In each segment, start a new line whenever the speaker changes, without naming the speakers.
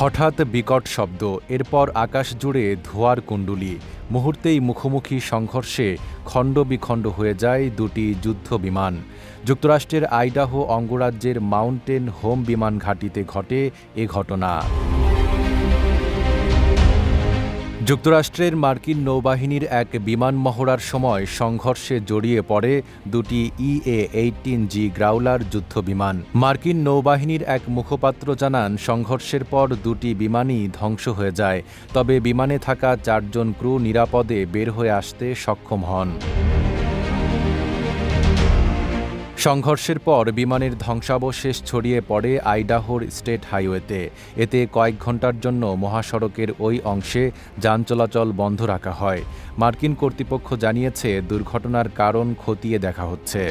হঠাৎ বিকট শব্দ, এরপর আকাশ জুড়ে ধোঁয়ার কুণ্ডলী। মুহূর্তেই মুখোমুখি সংঘর্ষে খণ্ডবিখণ্ড হয়ে যায় দুটি যুদ্ধ বিমান। যুক্তরাষ্ট্রের আইডাহো অঙ্গরাজ্যের মাউন্টেন হোম বিমান ঘাঁটিতে ঘটে এ ঘটনা। যুক্তরাষ্ট্রের মার্কিন নৌবাহিনীর এক বিমান মহড়ার সময় সংঘর্ষে জড়িয়ে পড়ে দুটি EA-18G গ্রাউলার যুদ্ধবিমান। মার্কিন নৌবাহিনীর এক মুখপাত্র জানান, সংঘর্ষের পর দুটি বিমানই ধ্বংস হয়ে যায়, তবে বিমানে থাকা 4 জন ক্রু নিরাপদে বের হয়ে আসতে সক্ষম হন। সংঘর্ষের পর বিমানের ধ্বংসাবশেষ ছড়িয়ে পড়ে আইডাহোর স্টেট হাইওয়েতে। এতে কয়েক ঘণ্টার জন্য মহাসড়কের ওই অংশে যান চলাচল বন্ধ রাখা হয়। মার্কিন কর্তৃপক্ষ জানিয়েছে, দুর্ঘটনার কারণ খতিয়ে দেখা হচ্ছে।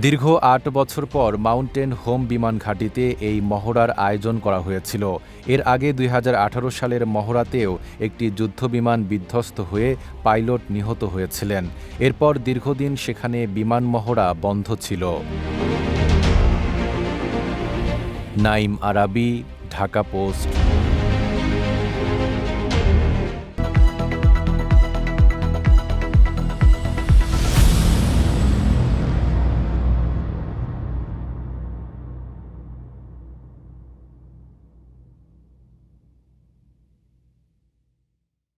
দীর্ঘ 8 বছর পর মাউন্টেন হোম বিমান ঘাঁটিতে এই মহড়ার আয়োজন করা হয়েছিল। এর আগে 2018 সালের মহড়াতেও একটি যুদ্ধবিমান বিধ্বস্ত হয়ে পাইলট নিহত হয়েছিলেন। এরপর দীর্ঘদিন সেখানে বিমান মহড়া বন্ধ ছিল। নাঈম আরাবী, ঢাকা পোস্ট।